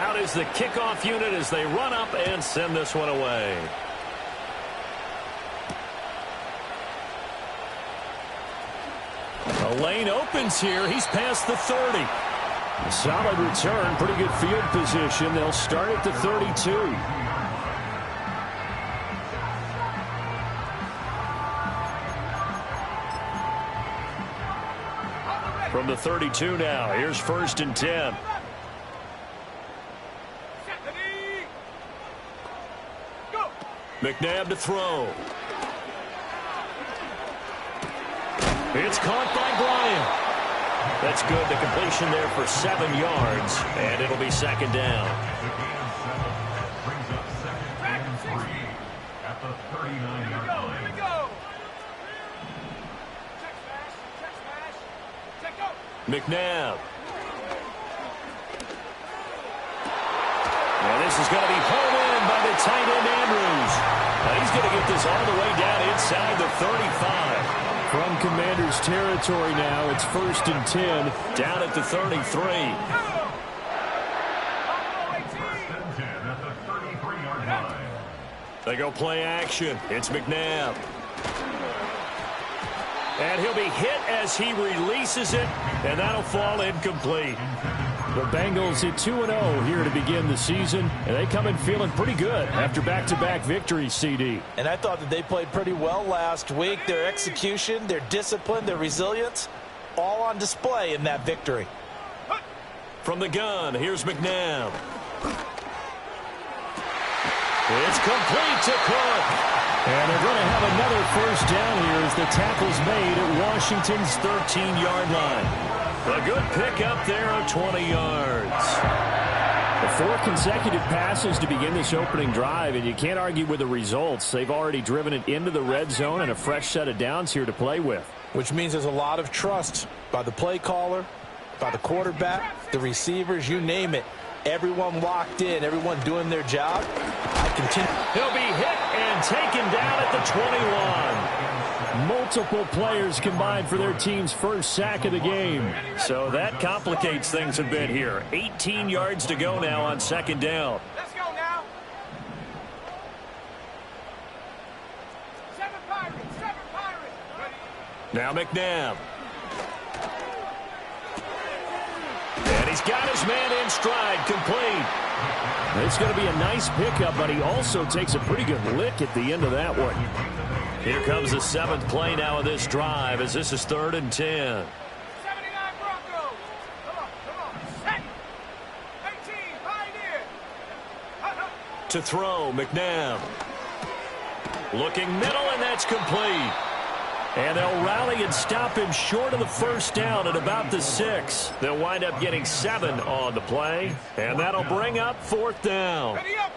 Out is the kickoff unit as they run up and send this one away. The lane opens here. He's past the 30. A solid return, pretty good field position. They'll start at the 32. From the 32 now, here's 1st and 10. McNabb to throw. It's caught by Bryant. That's good. The completion there for 7 yards, and it'll be 2nd down. McNabb. And this is going to be pulled in by the tight end Andrews. Now he's going to get this all the way down inside the 35. From Commanders territory now, it's 1st and 10, down at the 33. They go play action. It's McNabb. And he'll be hit as he releases it, and that'll fall incomplete. The Bengals at 2-0 here to begin the season, and they come in feeling pretty good after back-to-back victories, CD. And I thought that they played pretty well last week. Their execution, their discipline, their resilience, all on display in that victory. From the gun, here's McNabb. It's complete to Cook. And they're going to have another 1st down here as the tackle's made at Washington's 13-yard line. A good pickup there of 20 yards. 4 consecutive passes to begin this opening drive, and you can't argue with the results. They've already driven it into the red zone and a fresh set of downs here to play with. Which means there's a lot of trust by the play caller, by the quarterback, the receivers, you name it. Everyone locked in, everyone doing their job. He'll be hit and taken down at the 21. Multiple players combined for their team's first sack of the game. So that complicates things a bit here. 18 yards to go now on 2nd down. Let's go now. 7 Pirates, 7 Pirates. Now McNabb. And he's got his man in stride, complete. It's going to be a nice pickup, but he also takes a pretty good lick at the end of that one. Here comes the 7th play now of this drive as this is 3rd and 10. 79 Broncos. Come on. Set. 18, Pioneer. To throw, McNabb. Looking middle, and that's complete. And they'll rally and stop him short of the 1st down at about the 6. They'll wind up getting 7 on the play, and that'll bring up 4th down. Ready up.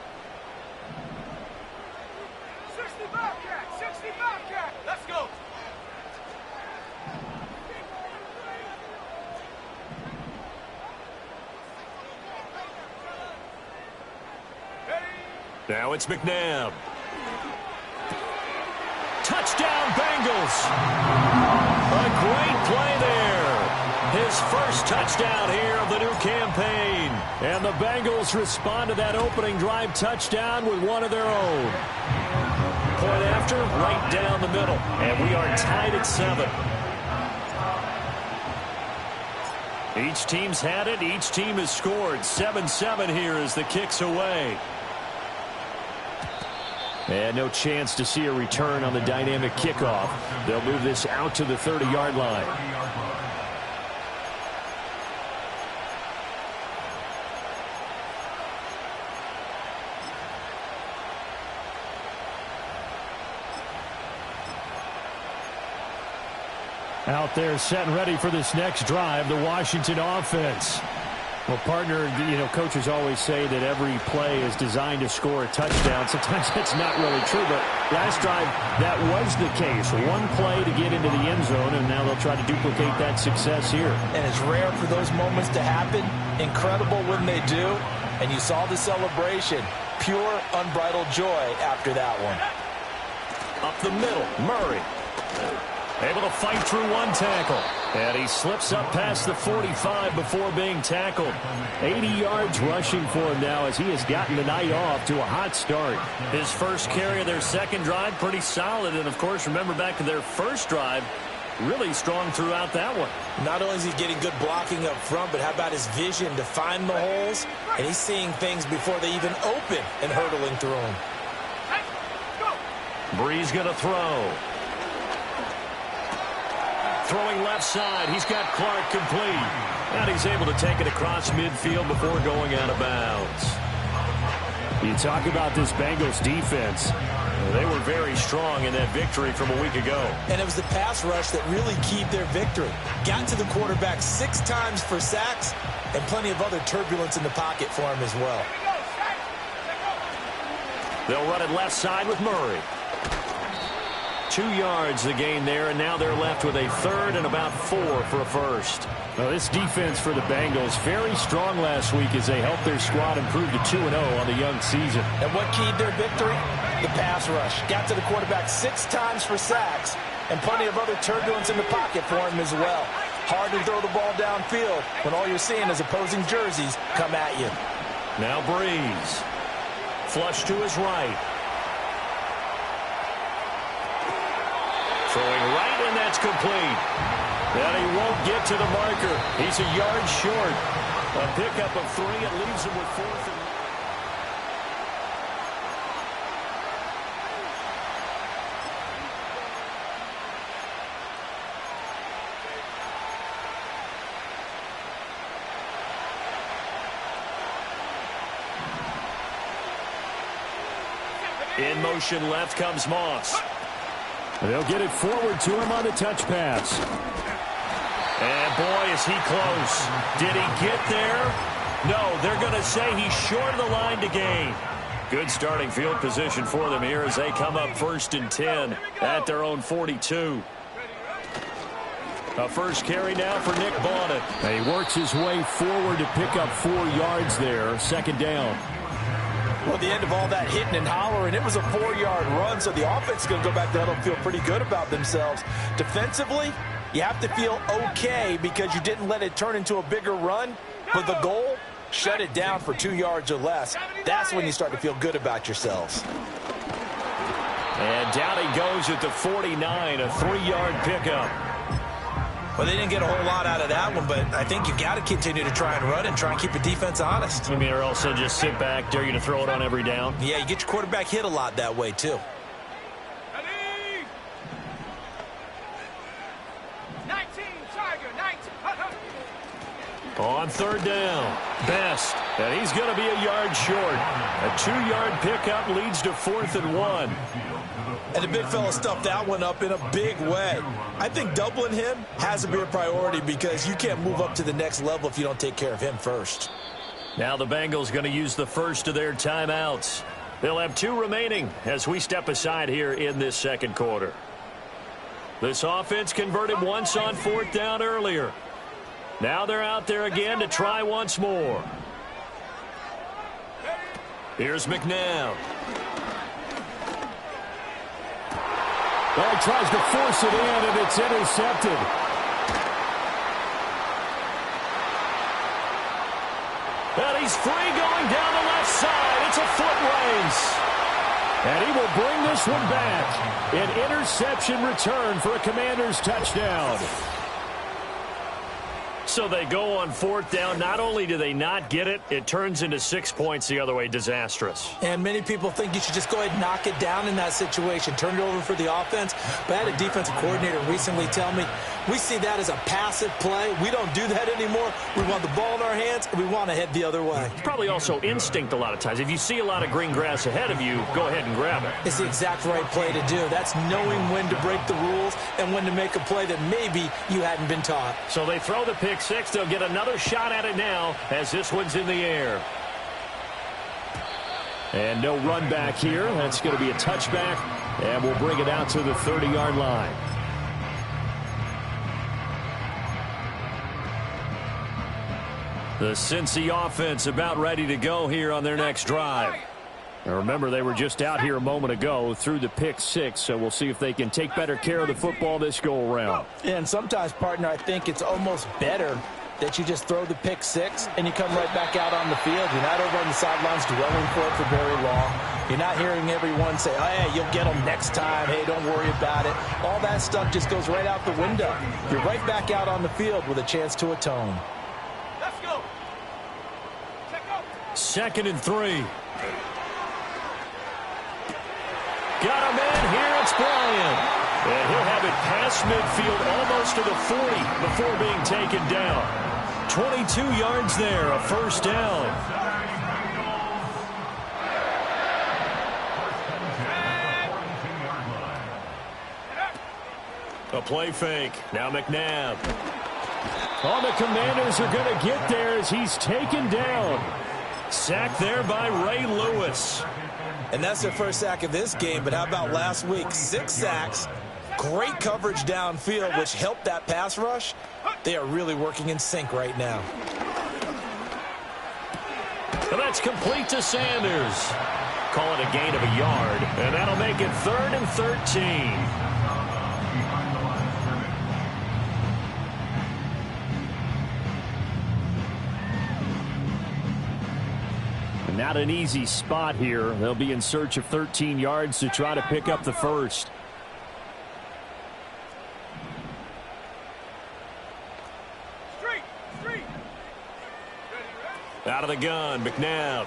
60 Bobcat, 60 Bobcat. Let's go. Now it's McNabb. Touchdown, Bengals. A great play there. His first touchdown here of the new campaign. And the Bengals respond to that opening drive touchdown with one of their own. Point after, right down the middle. And we are tied at 7. Each team's had it. Each team has scored. 7-7 here as the kick's away. And no chance to see a return on the dynamic kickoff. They'll move this out to the 30-yard line. Out there set and ready for this next drive, the Washington offense. Well, partner, coaches always say that every play is designed to score a touchdown. Sometimes that's not really true, but last drive, that was the case. One play to get into the end zone, and now they'll try to duplicate that success here. And it's rare for those moments to happen. Incredible when they do. And you saw the celebration. Pure, unbridled joy after that one. Up the middle, Murray. Able to fight through one tackle. And he slips up past the 45 before being tackled. 80 yards rushing for him now as he has gotten the night off to a hot start. His first carry of their second drive, pretty solid. And, of course, remember back to their first drive, really strong throughout that one. Not only is he getting good blocking up front, but how about his vision to find the holes? And he's seeing things before they even open and hurdling through them. Bree's going to throw. Throwing left side. He's got Clark complete. And he's able to take it across midfield before going out of bounds. You talk about this Bengals defense. They were very strong in that victory from a week ago. And it was the pass rush that really keyed their victory. Got to the quarterback 6 times for sacks and plenty of other turbulence in the pocket for him as well. They'll run it left side with Murray. 2 yards the gain there, and now they're left with a third and about 4 for a first. Well, this defense for the Bengals, very strong last week as they helped their squad improve to 2-0 on the young season. And what keyed their victory? The pass rush. Got to the quarterback 6 times for sacks and plenty of other turbulence in the pocket for him as well. Hard to throw the ball downfield when all you're seeing is opposing jerseys come at you. Now Breeze. Flush to his right. Throwing right, and that's complete. And he won't get to the marker. He's a yard short. A pickup of 3. It leaves him with 4th and... In motion left comes Moss. They'll get it forward to him on the touch pass. And boy, is he close. Did he get there? No, they're going to say he's short of the line to gain. Good starting field position for them here as they come up 1st and 10 at their own 42. A first carry now for Nick Bonnet. He works his way forward to pick up 4 yards there. 2nd down. Well, the end of all that hitting and hollering, it was a 4-yard run, so the offense is going to go back to huddle and feel pretty good about themselves. Defensively, you have to feel okay because you didn't let it turn into a bigger run, but the goal, shut it down for 2 yards or less. That's when you start to feel good about yourselves. And down he goes at the 49, a 3-yard pickup. Well, they didn't get a whole lot out of that one, but I think you got to continue to try and run and try and keep the defense honest. I mean, or also just sit back, dare you to throw it on every down. Yeah, you get your quarterback hit a lot that way, too. 19, Tiger, 19. On 3rd down, Best, and he's going to be a yard short. A 2-yard pickup leads to 4th and 1. And the big fella stuffed that one up in a big way. I think doubling him has to be a priority because you can't move up to the next level if you don't take care of him first. Now the Bengals going to use the first of their timeouts. They'll have 2 remaining as we step aside here in this 2nd quarter. This offense converted once on 4th down earlier. Now they're out there again to try once more. Here's McNabb. Well, he tries to force it in, and it's intercepted. And he's free going down the left side. It's a foot race. And he will bring this one back. An interception return for a Commanders touchdown. So they go on 4th down. Not only do they not get it, it turns into 6 points the other way. Disastrous. And many people think you should just go ahead and knock it down in that situation. Turn it over for the offense. But I had a defensive coordinator recently tell me, we see that as a passive play. We don't do that anymore. We want the ball in our hands, and we want to head the other way. It's probably also instinct a lot of times. If you see a lot of green grass ahead of you, go ahead and grab it. It's the exact right play to do. That's knowing when to break the rules and when to make a play that maybe you hadn't been taught. So they throw the pick 6. They'll get another shot at it now as this one's in the air. And no run back here. That's going to be a touchback, and we'll bring it out to the 30-yard line. The Cincy offense about ready to go here on their next drive. Now remember, they were just out here a moment ago through the pick six, so we'll see if they can take better care of the football this go-around. And sometimes, partner, I think it's almost better that you just throw the pick six and you come right back out on the field. You're not over on the sidelines dwelling for it for very long. You're not hearing everyone say, oh, hey, you'll get them next time. Hey, don't worry about it. All that stuff just goes right out the window. You're right back out on the field with a chance to atone. Let's go. Check out. 2nd and 3. Got him in. Here it's Bryant. And he'll have it past midfield almost to the 40 before being taken down. 22 yards there, a first down. A play fake. Now McNabb. All the Commanders are going to get there as he's taken down. Sacked there by Ray Lewis. And that's their first sack of this game, but how about last week? 6 sacks, great coverage downfield, which helped that pass rush. They are really working in sync right now. And that's complete to Sanders. Call it a gain of a yard, and that'll make it 3rd and 13. Not an easy spot here. They'll be in search of 13 yards to try to pick up the first. Street. Out of the gun, McNabb.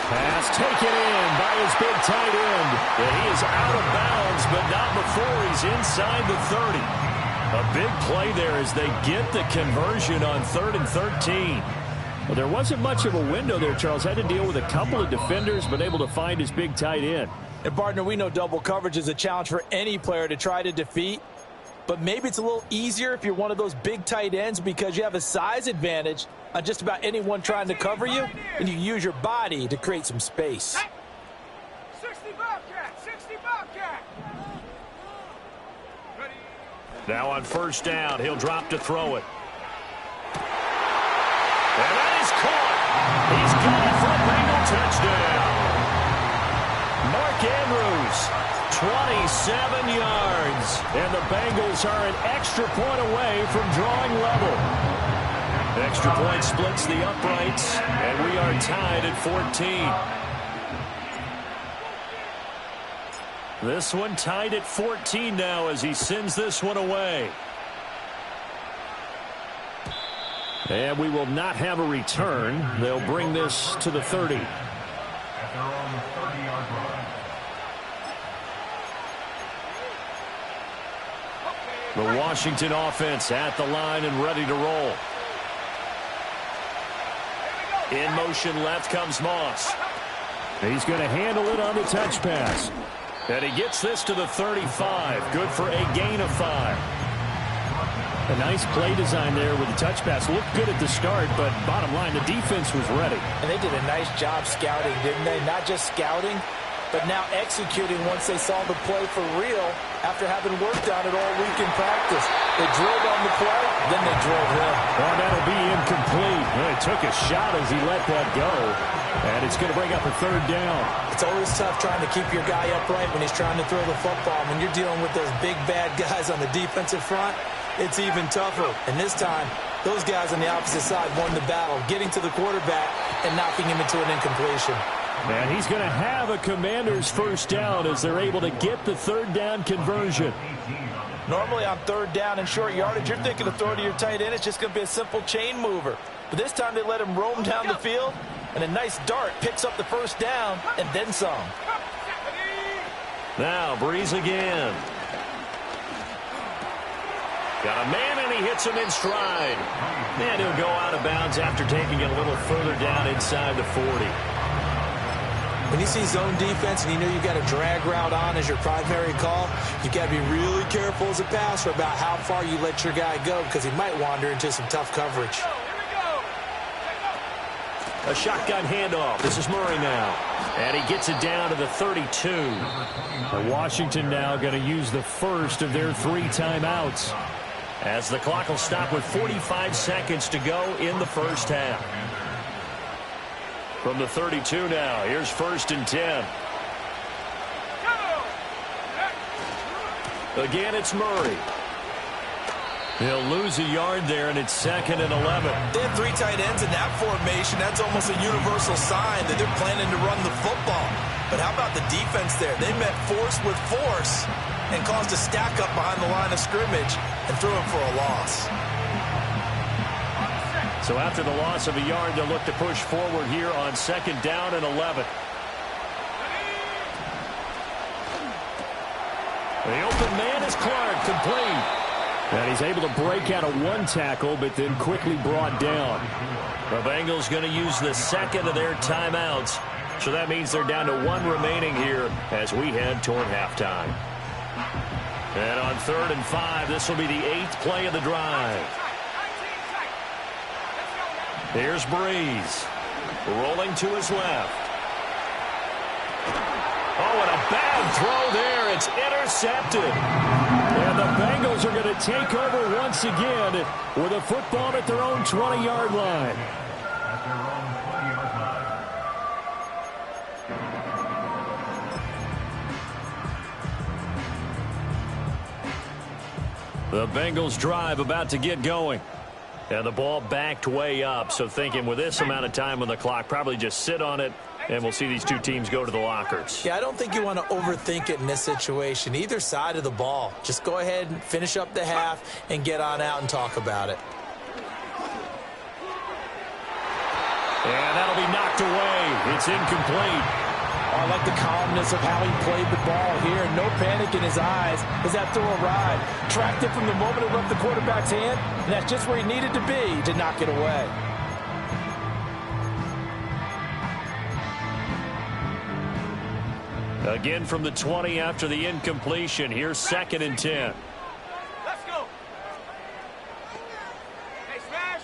Pass taken in by his big tight end. And he is out of bounds, but not before he's inside the 30. A big play there as they get the conversion on 3rd and 13. Well, there wasn't much of a window there, Charles. Had to deal with a couple of defenders, but able to find his big tight end. And, partner, we know double coverage is a challenge for any player to try to defeat. But maybe it's a little easier if you're one of those big tight ends because you have a size advantage on just about anyone trying to cover you, and you use your body to create some space. 60 Bobcat. Ready. Now on first down, he'll drop to throw it. And that is caught. He's got it for a Bengal touchdown. Mark Andrews, 27 yards. And the Bengals are an extra point away from drawing level. Extra point splits the uprights, and we are tied at 14. This one tied at 14 now as he sends this one away. And we will not have a return. They'll bring this to the 30. The Washington offense at the line and ready to roll. In motion left comes Moss. He's going to handle it on the touch pass. And he gets this to the 35. Good for a gain of 5. A nice play design there with the touch pass. Looked good at the start, but bottom line, the defense was ready. And they did a nice job scouting, didn't they? Not just scouting, but now executing once they saw the play for real after having worked on it all week in practice. They drilled on the play, then they drilled him. Oh, that'll be incomplete. Well, he took a shot as he let that go. And it's going to bring up a 3rd down. It's always tough trying to keep your guy upright when he's trying to throw the football. When you're dealing with those big, bad guys on the defensive front, it's even tougher. And this time, those guys on the opposite side won the battle, getting to the quarterback and knocking him into an incompletion. And he's going to have a Commander's first down as they're able to get the 3rd down conversion. Normally on 3rd down and short yardage, you're thinking of throwing to your tight end. It's just going to be a simple chain mover. But this time they let him roam down the field, and a nice dart picks up the first down and then some. Now Breeze again. Got a man, and he hits him in stride. And he'll go out of bounds after taking it a little further down inside the 40. When you see zone defense and you know you've got a drag route on as your primary call, you've got to be really careful as a passer about how far you let your guy go because he might wander into some tough coverage. A shotgun handoff. This is Murray now. And he gets it down to the 32. And Washington now going to use the first of their 3 timeouts. As the clock will stop with 45 seconds to go in the first half. From the 32 now, here's 1st and 10. Again, it's Murray. He'll lose a yard there, and it's 2nd and 11. They have 3 tight ends in that formation. That's almost a universal sign that they're planning to run the football. But how about the defense there? They met force with force and caused a stack up behind the line of scrimmage and threw him for a loss. So after the loss of a yard, they'll look to push forward here on 2nd down and 11. The open man is Clark, complete. And he's able to break out of 1 tackle, but then quickly brought down. The Bengals going to use the 2nd of their timeouts. So that means they're down to 1 remaining here as we head toward halftime. And on 3rd and 5, this will be the 8th play of the drive. Here's Breeze. Rolling to his left. Oh, and a bad throw there. It's intercepted. And the Bengals are going to take over once again with a football at their own 20-yard line. The Bengals drive about to get going. And the ball backed way up, so thinking with this amount of time on the clock, probably just sit on it, and we'll see these 2 teams go to the lockers. Yeah, I don't think you want to overthink it in this situation. Either side of the ball. Just go ahead and finish up the half and get on out and talk about it. And that'll be knocked away. It's incomplete. I like the calmness of how he played the ball here. No panic in his eyes as that throw arrived. Tracked it from the moment it left the quarterback's hand, and that's just where he needed to be to knock it away. Again from the 20 after the incompletion. Here's 2nd and 10. Let's go. Hey, smash.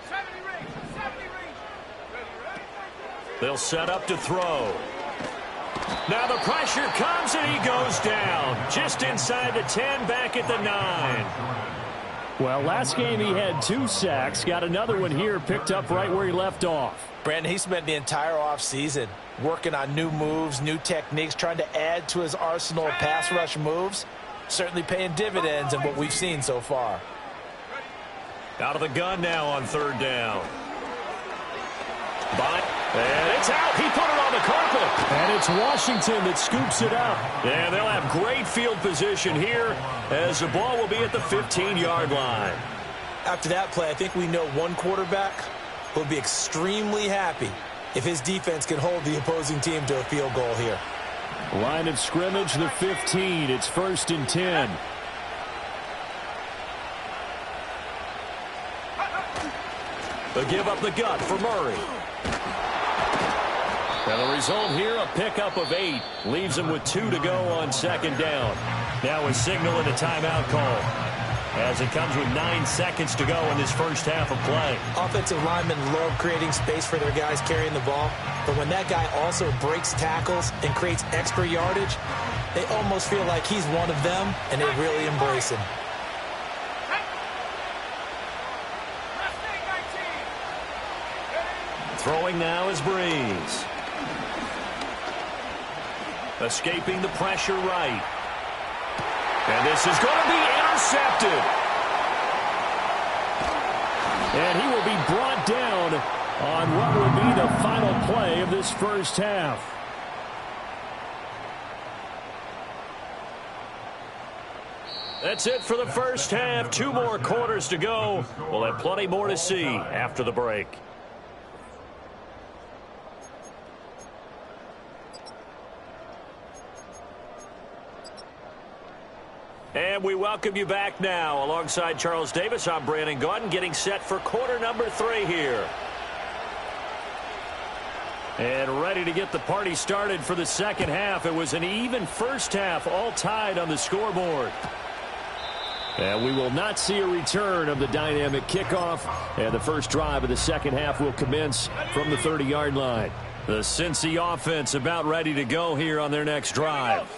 70 range. 70 range. Ready. They'll set up to throw. Now the pressure comes and he goes down. Just inside the 10, back at the 9. Well, last game he had 2 sacks. Got another one here, picked up right where he left off. Brandon, he spent the entire offseason working on new moves, new techniques, trying to add to his arsenal of pass rush moves. Certainly paying dividends in what we've seen so far. Out of the gun now on 3rd down. And it's out. He put it on the carpet. And it's Washington that scoops it up. And they'll have great field position here as the ball will be at the 15-yard line. After that play, I think we know one quarterback will be extremely happy if his defense can hold the opposing team to a field goal here. Line of scrimmage, the 15. It's 1st and 10. They give up the gut for Murray. And the result here, a pickup of 8. Leaves him with 2 to go on 2nd down. Now a signal and a timeout call as it comes with 9 seconds to go in this first half of play. Offensive linemen love creating space for their guys carrying the ball, but when that guy also breaks tackles and creates extra yardage, they almost feel like he's one of them, and they really embrace him. Throwing now is Breeze. Escaping the pressure right. And this is going to be intercepted. And he will be brought down on what will be the final play of this first half. That's it for the first half. 2 more quarters to go. We'll have plenty more to see after the break. And we welcome you back now. Alongside Charles Davis, I'm Brandon Gaudin, getting set for quarter number 3 here. And ready to get the party started for the second half. It was an even first half, all tied on the scoreboard. And we will not see a return of the dynamic kickoff. And the first drive of the second half will commence from the 30-yard line. The Cincy offense about ready to go here on their next drive.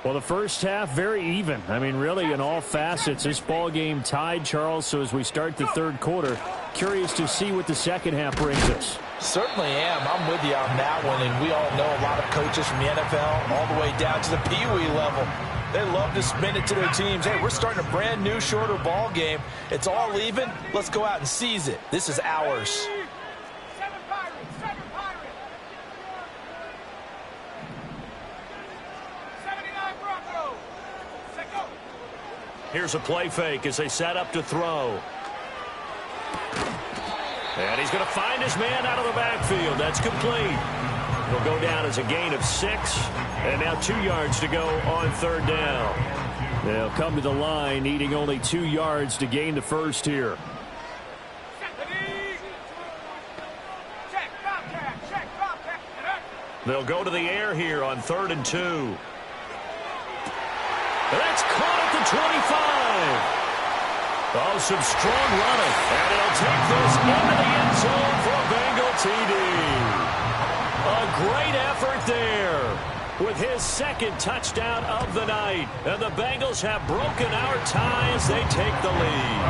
Well, the first half, very even. I mean, really, in all facets, this ball game tied, Charles. So as we start the third quarter, curious to see what the second half brings us. Certainly am. I'm with you on that one, and we all know a lot of coaches from the NFL all the way down to the Pee-wee level. They love to spin it to their teams. Hey, we're starting a brand new, shorter ball game. It's all even. Let's go out and seize it. This is ours. 7 Pirates, 7 Pirates. 79 Broncos. Set go. Here's a play fake as they set up to throw. And he's going to find his man out of the backfield. That's complete. It'll go down as a gain of 6. And now 2 yards to go on third down. They'll come to the line needing only 2 yards to gain the first here. Check, Bobcat, check, Bobcat. They'll go to the air here on 3rd and 2. That's caught at the 25. Oh, some strong running. And he'll take this into the end zone for a Bengal TD. A great effort there with his second touchdown of the night. And the Bengals have broken our tie as they take the lead.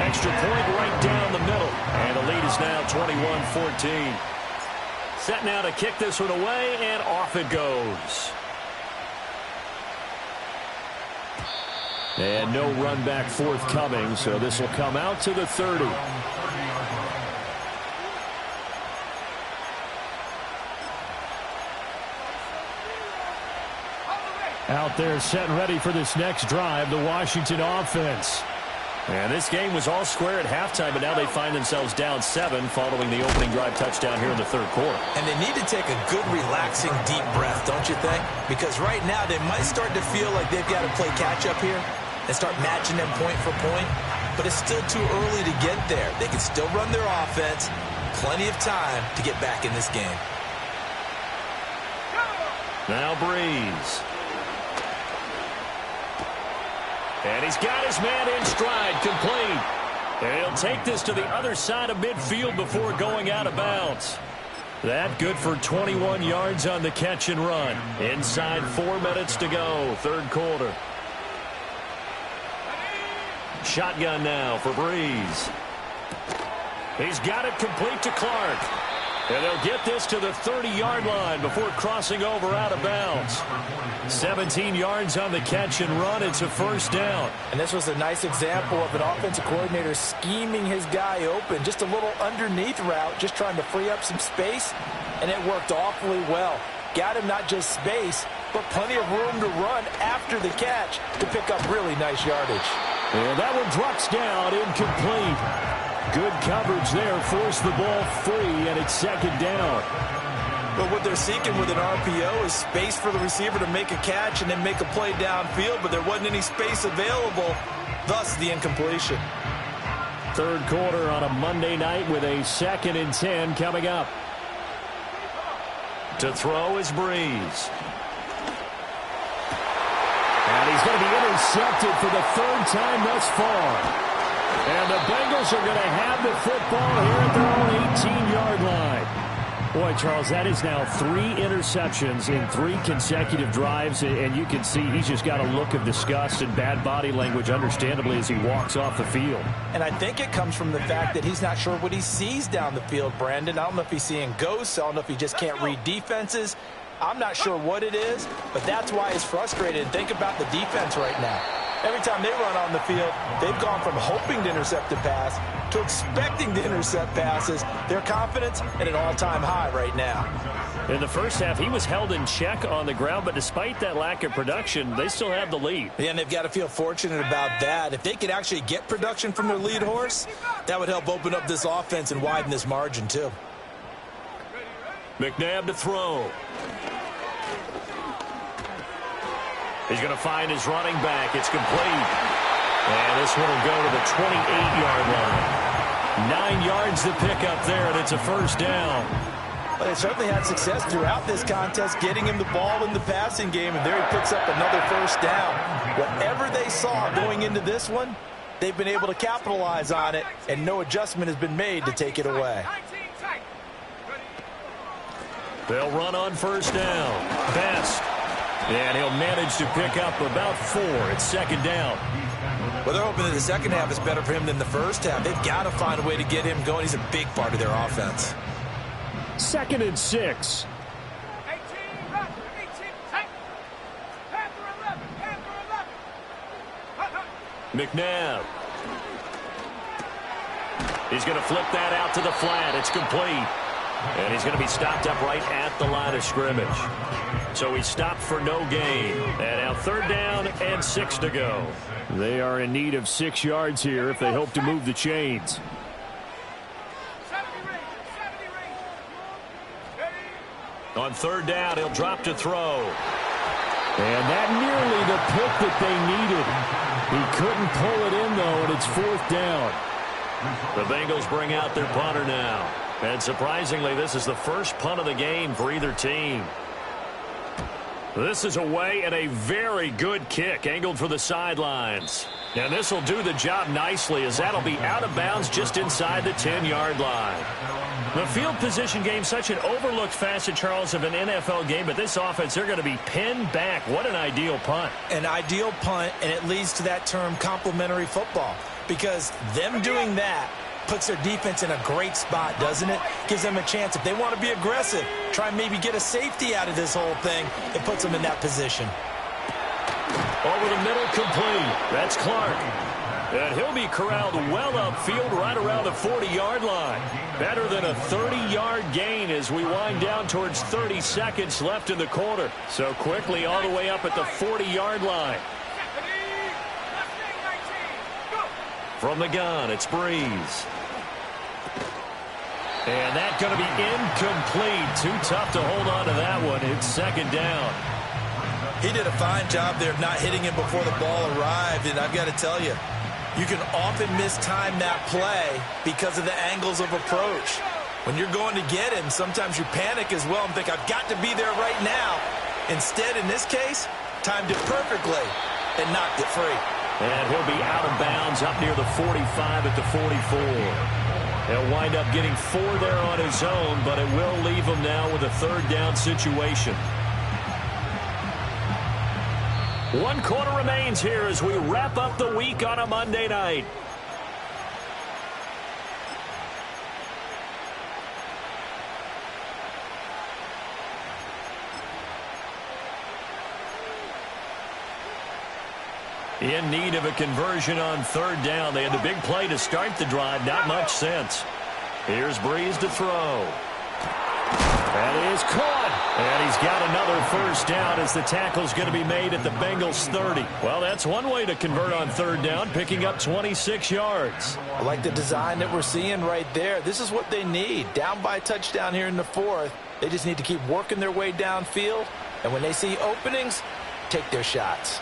Extra point right down the middle. And the lead is now 21-14. Set now to kick this one away, and off it goes. And no run back forthcoming, so this will come out to the 30. Out there set and ready for this next drive, the Washington offense. And this game was all square at halftime, but now they find themselves down 7 following the opening drive touchdown here in the third quarter. And they need to take a good, relaxing, deep breath, don't you think? Because right now they might start to feel like they've got to play catch-up here and start matching them point for point. But it's still too early to get there. They can still run their offense. Plenty of time to get back in this game. Now Breeze. And he's got his man in stride, complete. And he'll take this to the other side of midfield before going out of bounds. That good for 21 yards on the catch and run. Inside 4 minutes to go, third quarter. Shotgun now for Breeze. He's got it complete to Clark. And they'll get this to the 30-yard line before crossing over out of bounds. 17 yards on the catch and run. It's a first down. And this was a nice example of an offensive coordinator scheming his guy open. Just a little underneath route, just trying to free up some space, and it worked awfully well. Got him not just space, but plenty of room to run after the catch to pick up really nice yardage. And that one drops down, incomplete. Good coverage there, forced the ball free, and it's second down. But what they're seeking with an RPO is space for the receiver to make a catch and then make a play downfield, but there wasn't any space available, thus the incompletion. Third quarter on a Monday night with a 2nd and 10 coming up. To throw is Breeze. And he's going to be intercepted for the 3rd time thus far. And the Bengals are going to have the football here at their own 18-yard line. Boy, Charles, that is now 3 interceptions in 3 consecutive drives, and you can see he's just got a look of disgust and bad body language, understandably, as he walks off the field. And I think it comes from the fact that he's not sure what he sees down the field, Brandon. I don't know if he's seeing ghosts. I don't know if he just can't read defenses. I'm not sure what it is, but that's why he's frustrated. And think about the defense right now. Every time they run on the field, they've gone from hoping to intercept a pass to expecting to intercept passes. Their confidence at an all-time high right now. In the first half, he was held in check on the ground, but despite that lack of production, they still have the lead. Yeah, and they've got to feel fortunate about that. If they could actually get production from their lead horse, that would help open up this offense and widen this margin, too. McNabb to throw. He's going to find his running back. It's complete. And this one will go to the 28-yard line. 9 yards to pick up there, and it's a first down. Well, they certainly had success throughout this contest, getting him the ball in the passing game, and there he picks up another first down. Whatever they saw going into this one, they've been able to capitalize on it, and no adjustment has been made to take it away. They'll run on first down. Best. And he'll manage to pick up about 4. It's second down. Well, they're hoping that the second half is better for him than the first half. They've got to find a way to get him going. He's a big part of their offense. 2nd and 6. 18, 10, Panther 11, Panther 11. McNabb. He's going to flip that out to the flat. It's complete. And he's going to be stopped up right at the line of scrimmage. So he stopped for no gain. And now 3rd down and 6 to go. They are in need of 6 yards here if they hope to move the chains. 70 range. On 3rd down, he'll drop to throw. And that nearly the pick that they needed. He couldn't pull it in, though, and it's 4th down. The Bengals bring out their punter now. And surprisingly, this is the first punt of the game for either team. This is away and a very good kick angled for the sidelines. And this will do the job nicely as that'll be out of bounds just inside the 10-yard line. The field position game, such an overlooked facet, Charles, of an NFL game, but this offense, they're going to be pinned back. What an ideal punt. An ideal punt, and it leads to that term complementary football, because them doing that puts their defense in a great spot, doesn't it? Gives them a chance. If they want to be aggressive, try and maybe get a safety out of this whole thing, it puts them in that position. Over the middle, complete. That's Clark. And he'll be corralled well upfield right around the 40-yard line. Better than a 30-yard gain as we wind down towards 30 seconds left in the quarter. So quickly all the way up at the 40-yard line. From the gun, it's Breeze. And that's going to be incomplete. Too tough to hold on to that one. It's 2nd down. He did a fine job there of not hitting him before the ball arrived, and I've got to tell you, you can often mistime that play because of the angles of approach. When you're going to get him, sometimes you panic as well and think, I've got to be there right now. Instead, in this case, timed it perfectly and knocked it free. And he'll be out of bounds up near the 45 at the 44. He'll wind up getting 4 there on his own, but it will leave him now with a 3rd down situation. 1 quarter remains here as we wrap up the week on a Monday night. In need of a conversion on 3rd down. They had the big play to start the drive. Not much sense. Here's Breeze to throw. That is caught. And he's got another 1st down as the tackle's going to be made at the Bengals 30. Well, that's one way to convert on 3rd down, picking up 26 yards. I like the design that we're seeing right there. This is what they need. Down by a touchdown here in the 4th. They just need to keep working their way downfield. And when they see openings, take their shots.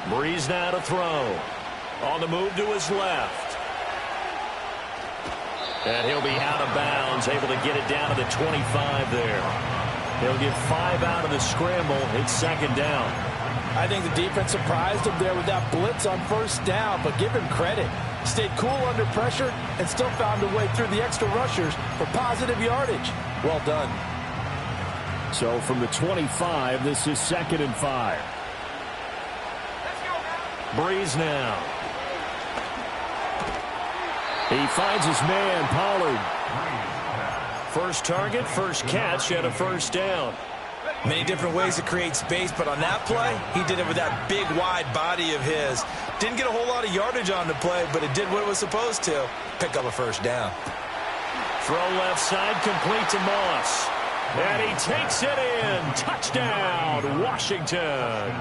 Breeze now to throw. On the move to his left. And he'll be out of bounds, able to get it down to the 25 there. He'll get 5 out of the scramble. It's 2nd down. I think the defense surprised him there with that blitz on 1st down, but give him credit. Stayed cool under pressure and still found a way through the extra rushers for positive yardage. Well done. So from the 25, this is 2nd and 5. Breeze now. He finds his man, Pollard. First target, first catch, and a 1st down. Many different ways to create space, but on that play, he did it with that big, wide body of his. Didn't get a whole lot of yardage on the play, but it did what it was supposed to. Pick up a 1st down. Throw left side, complete to Moss. And he takes it in. Touchdown, Washington.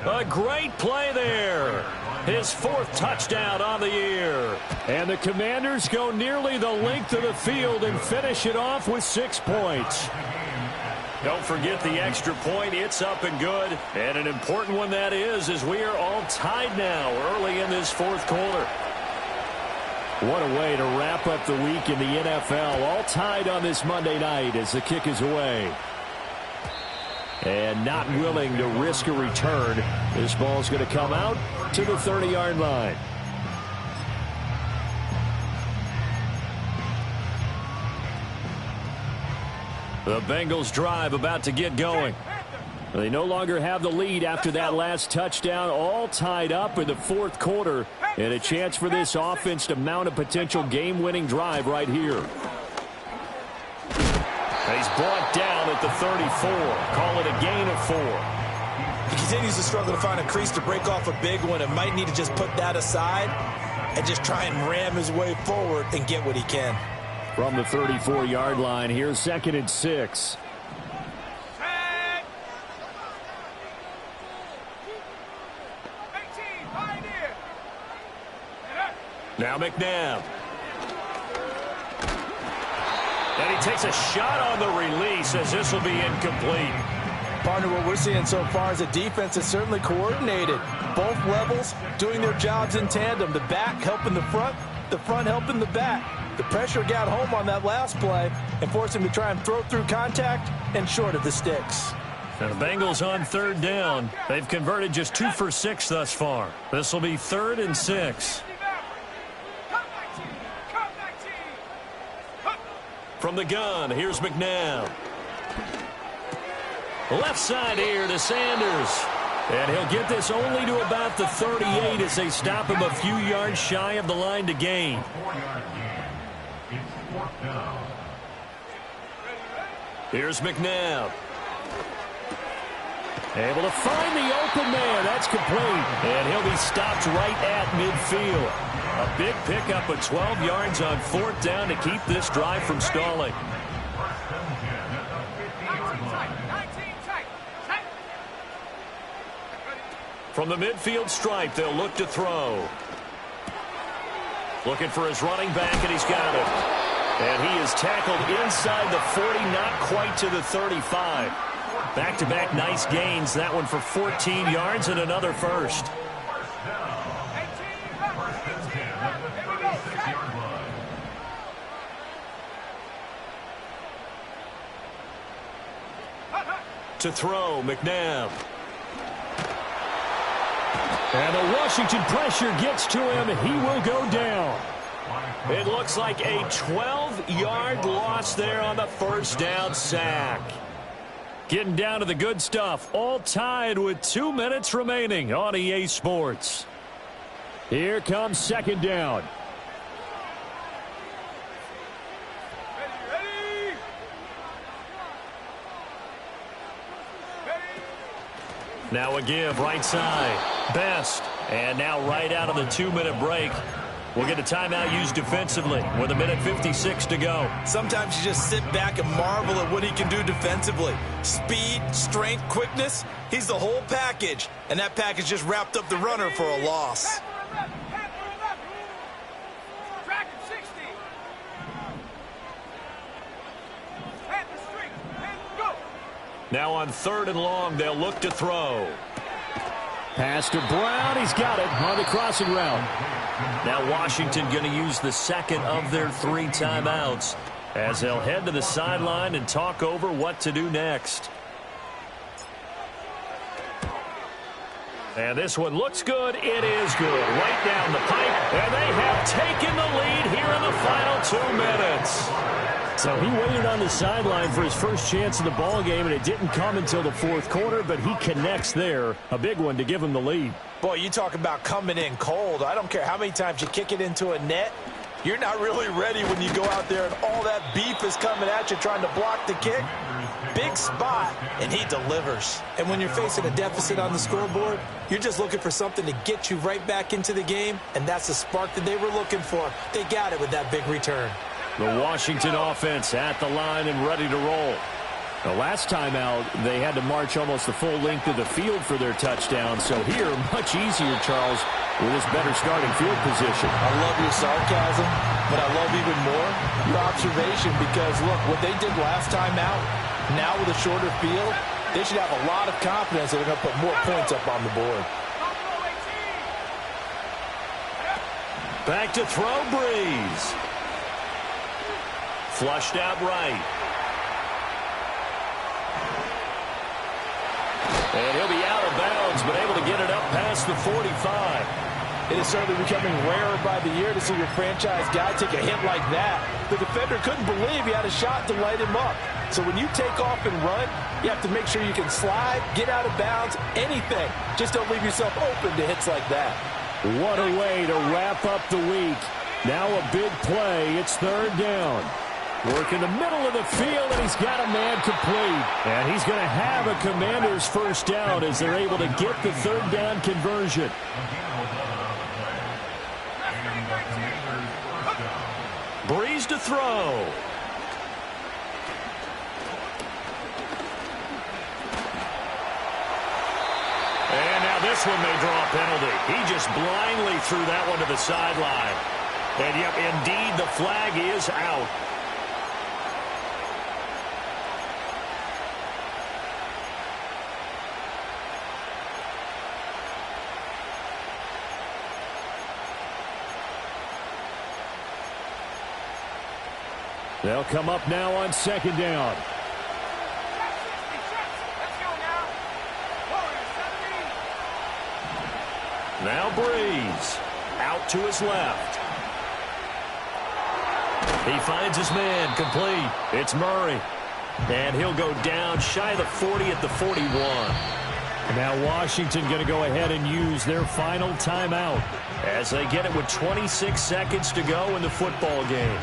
A great play there. His 4th touchdown on the year. And the Commanders go nearly the length of the field and finish it off with 6 points. Don't forget the extra point. It's up and good. And an important one that is, as we are all tied now early in this 4th quarter. What a way to wrap up the week in the NFL. All tied on this Monday night as the kick is away. And not willing to risk a return. This ball's going to come out to the 30-yard line. The Bengals drive about to get going. They no longer have the lead after that last touchdown, all tied up in the fourth quarter, and a chance for this offense to mount a potential game-winning drive right here. He's brought down at the 34. Call it a gain of 4. He continues to struggle to find a crease to break off a big one and might need to just put that aside and just try and ram his way forward and get what he can. From the 34-yard line, here's 2nd and 6. Now McNabb. And he takes a shot on the release as this will be incomplete. Partner, what we're seeing so far is a defense that's certainly coordinated. Both levels doing their jobs in tandem. The back helping the front helping the back. The pressure got home on that last play and forced him to try and throw through contact and short of the sticks. And the Bengals on 3rd down. They've converted just 2 for 6 thus far. This will be 3rd and 6. From the gun, here's McNabb. Left side here to Sanders. And he'll get this only to about the 38 as they stop him a few yards shy of the line to gain. Here's McNabb. Able to find the open man. That's complete. And he'll be stopped right at midfield. A big pickup of 12 yards on 4th down to keep this drive from stalling. From the midfield stripe, they'll look to throw. Looking for his running back, and he's got it. And he is tackled inside the 40, not quite to the 35. Back-to-back nice gains. That one for 14 yards and another first. To throw, McNabb. And the Washington pressure gets to him. He will go down. It looks like a 12-yard loss there on the 1st down sack. Getting down to the good stuff. All tied with 2 minutes remaining on EA Sports. Here comes 2nd down. Now a give right side. Best. And now right out of the 2-minute break. We'll get a timeout used defensively with 1:56 to go. Sometimes you just sit back and marvel at what he can do defensively. Speed, strength, quickness. He's the whole package. And that package just wrapped up the runner for a loss. Now on 3rd and long, they'll look to throw. Pass to Brown. He's got it on the crossing route. Now Washington going to use the 2nd of their 3 timeouts as they'll head to the sideline and talk over what to do next. And this one looks good. It is good. Right down the pipe. And they have taken the lead here in the final 2 minutes. So he waited on the sideline for his first chance in the ball game, and it didn't come until the 4th quarter, but he connects there. A big one to give him the lead. Boy, you talk about coming in cold. I don't care how many times you kick it into a net. You're not really ready when you go out there and all that beef is coming at you trying to block the kick. Big spot, and he delivers. And when you're facing a deficit on the scoreboard, you're just looking for something to get you right back into the game, and that's the spark that they were looking for. They got it with that big return. The Washington offense at the line and ready to roll. The last time out, they had to march almost the full length of the field for their touchdown. So here, much easier, Charles, with his better starting field position. I love your sarcasm, but I love even more your observation because, look, what they did last time out, now with a shorter field, they should have a lot of confidence that they're going to put more points up on the board. Back to throw, Breeze. Flushed out right. And he'll be out of bounds, but able to get it up past the 45. It is certainly becoming rarer by the year to see your franchise guy take a hit like that. The defender couldn't believe he had a shot to light him up. So when you take off and run, you have to make sure you can slide, get out of bounds, anything. Just don't leave yourself open to hits like that. What a way to wrap up the week. Now a big play. It's third down. Work in the middle of the field, and he's got a man complete. And he's going to have a Commanders first down as they're able to get the third down conversion. Breeze to throw. And now this one may draw a penalty. He just blindly threw that one to the sideline. And, yep, indeed, the flag is out. They'll come up now on second down. Now Breeze out to his left. He finds his man complete. It's Murray. And he'll go down shy of the 40 at the 41. Now Washington going to go ahead and use their final timeout as they get it with 26 seconds to go in the football game.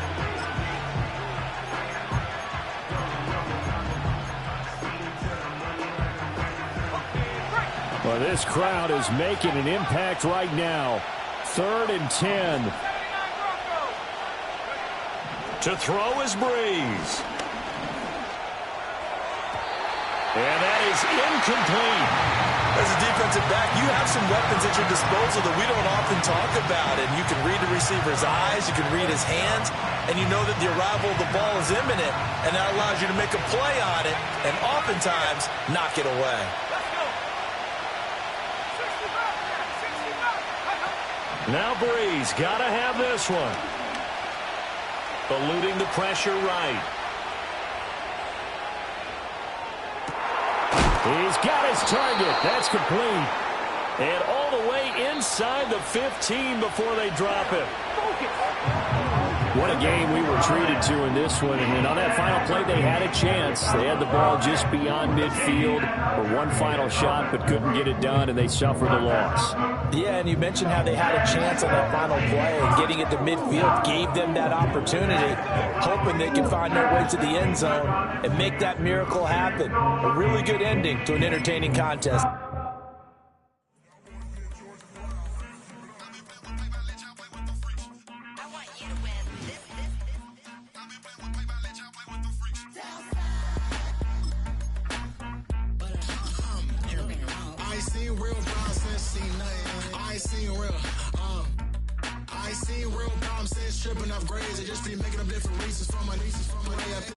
Well, this crowd is making an impact right now. 3rd and 10. To throw is Breeze. And that is incomplete. As a defensive back, you have some weapons at your disposal that we don't often talk about. And you can read the receiver's eyes, you can read his hands, and you know that the arrival of the ball is imminent, and that allows you to make a play on it and oftentimes knock it away. Now Breeze got to have this one. Eluding the pressure right. He's got his target. That's complete. And all the way inside the 15 before they drop it. What a game we were treated to in this one. And on that final play, they had a chance. They had the ball just beyond midfield for one final shot, but couldn't get it done, and they suffered a loss. Yeah, and you mentioned how they had a chance on that final play, and getting it to midfield gave them that opportunity, hoping they could find their way to the end zone and make that miracle happen. A really good ending to an entertaining contest. Tripping off grades, they just be making up different reasons for my nieces from my way up.